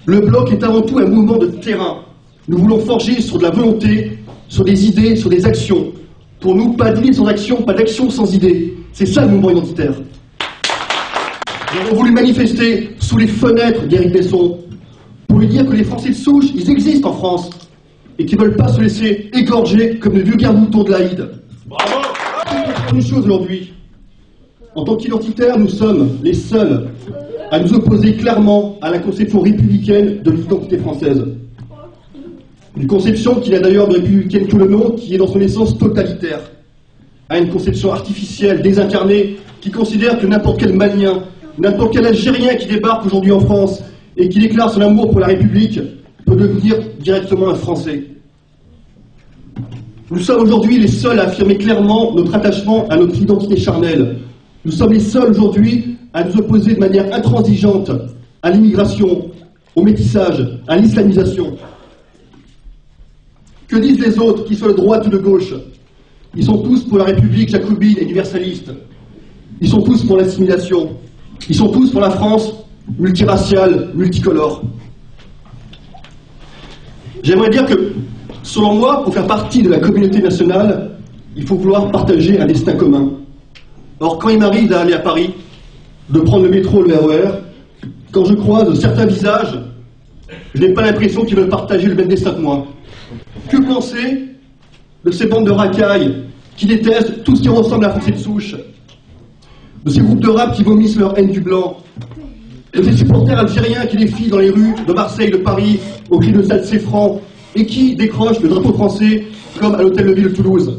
Le bloc est avant tout un mouvement de terrain. Nous voulons forger sur de la volonté, sur des idées, sur des actions. Pour nous, pas d'idées sans action, pas d'action sans idées. C'est ça le mouvement identitaire. Nous avons voulu manifester sous les fenêtres d'Éric Besson pour lui dire que les Français de souche, ils existent en France et qu'ils ne veulent pas se laisser égorger comme de vulgaires moutons de l'Aïd. Bravo! Une chose aujourd'hui. En tant qu'identitaires, nous sommes les seuls à nous opposer clairement à la conception républicaine de l'identité française. Une conception qui n'a d'ailleurs de républicaine que le nom, qui est dans son essence totalitaire. À une conception artificielle, désincarnée, qui considère que n'importe quel Malien, n'importe quel Algérien qui débarque aujourd'hui en France et qui déclare son amour pour la République peut devenir directement un Français. Nous sommes aujourd'hui les seuls à affirmer clairement notre attachement à notre identité charnelle. Nous sommes les seuls aujourd'hui à nous opposer de manière intransigeante à l'immigration, au métissage, à l'islamisation. Que disent les autres, qu'ils soient de droite ou de gauche? Ils sont tous pour la République jacobine et universaliste. Ils sont tous pour l'assimilation. Ils sont tous pour la France multiraciale, multicolore. J'aimerais dire que, selon moi, pour faire partie de la communauté nationale, il faut vouloir partager un destin commun. Or, quand il m'arrive d'aller à Paris, de prendre le métro, le RER, quand je croise certains visages, je n'ai pas l'impression qu'ils veulent partager le même destin que moi. Que penser de ces bandes de racailles qui détestent tout ce qui ressemble à la Français de souche, de ces groupes de rap qui vomissent leur haine du blanc, de ces supporters algériens qui défilent dans les rues de Marseille, de Paris, au cri de Sale c'est franc, et qui décrochent le drapeau français comme à l'hôtel de ville de Toulouse.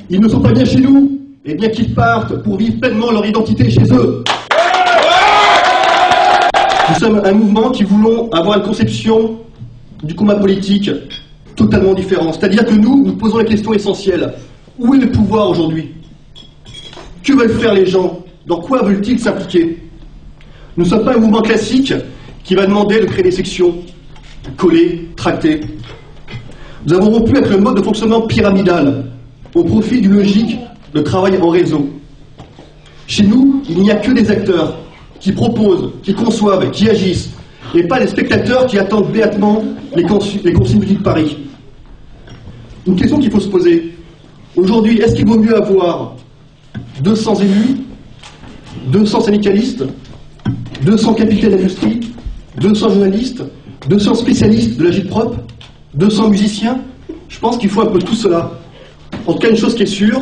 Ils ne sont pas bien chez nous, et bien qu'ils partent pour vivre pleinement leur identité chez eux. Nous sommes un mouvement qui voulons avoir une conception du combat politique totalement différente. C'est-à-dire que nous posons la question essentielle. Où est le pouvoir aujourd'hui? Que veulent faire les gens? Dans quoi veulent-ils s'impliquer? Nous ne sommes pas un mouvement classique qui va demander de créer des sections, coller, tracter. Nous avons rompu avec le mode de fonctionnement pyramidal au profit d'une logique de travail en réseau. Chez nous, il n'y a que des acteurs qui proposent, qui conçoivent, qui agissent, et pas les spectateurs qui attendent béatement les consignes de Paris. Une question qu'il faut se poser. Aujourd'hui, est-ce qu'il vaut mieux avoir 200 élus, 200 syndicalistes, 200 capitaines d'industrie, 200 journalistes, 200 spécialistes de l'agit-prop, 200 musiciens? Je pense qu'il faut un peu tout cela. En tout cas, une chose qui est sûre,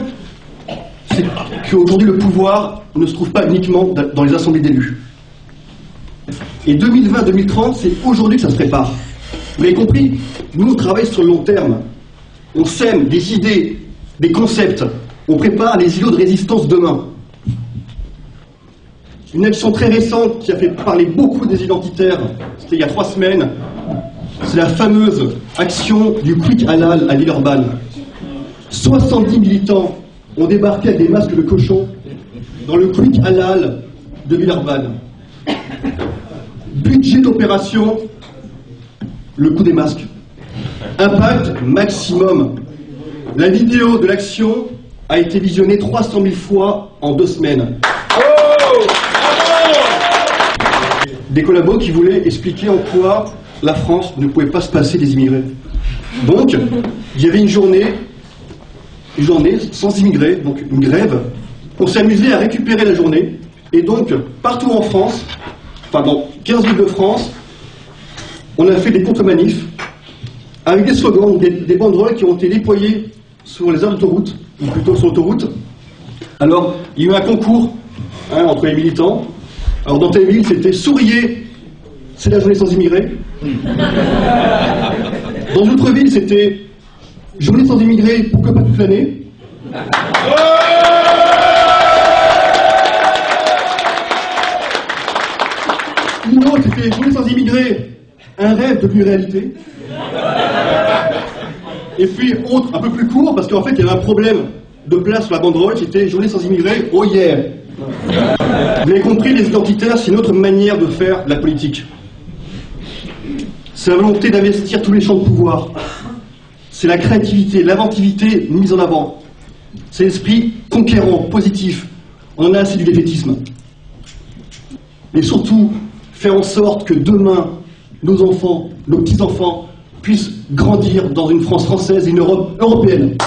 c'est qu'aujourd'hui, le pouvoir ne se trouve pas uniquement dans les assemblées d'élus. Et 2020-2030, c'est aujourd'hui que ça se prépare. Vous avez compris? Nous, on travaille sur le long terme. On sème des idées, des concepts. On prépare les îlots de résistance demain. Une action très récente qui a fait parler beaucoup des identitaires, c'était il y a 3 semaines, c'est la fameuse action du Quick Halal à Villeurbanne. 70 militants ont débarqué avec des masques de cochon dans le Quick Halal de Villeurbanne. Budget d'opération, le coût des masques. Impact maximum. La vidéo de l'action a été visionnée 300 000 fois en 2 semaines. Des collabos qui voulaient expliquer en quoi la France ne pouvait pas se passer des immigrés. Donc, il y avait une journée sans immigrés, donc une grève. On s'est amusé à récupérer la journée, et donc, partout en France, enfin dans 15 villes de France, on a fait des contre-manifs, avec des slogans, des banderoles qui ont été déployées sur les aires d'autoroute, ou plutôt sur l'autoroute. Alors, il y a eu un concours entre les militants. Alors, dans telle ville, c'était « Souriez, c'est la journée sans immigrés ». Dans une autre ville, c'était « Journée sans immigrés, pourquoi pas toute l'année ». Une autre, c'était « Journée sans immigrés, un rêve devenu réalité ». Et puis, autre, un peu plus court, parce qu'en fait, il y avait un problème de place sur la banderole, c'était « Journée sans immigrés, oh yeah ». Vous avez compris, les identitaires, c'est une autre manière de faire de la politique. C'est la volonté d'investir tous les champs de pouvoir. C'est la créativité, l'inventivité mise en avant. C'est l'esprit conquérant, positif. On en a assez du défaitisme. Mais surtout, faire en sorte que demain, nos enfants, nos petits-enfants puissent grandir dans une France française et une Europe européenne.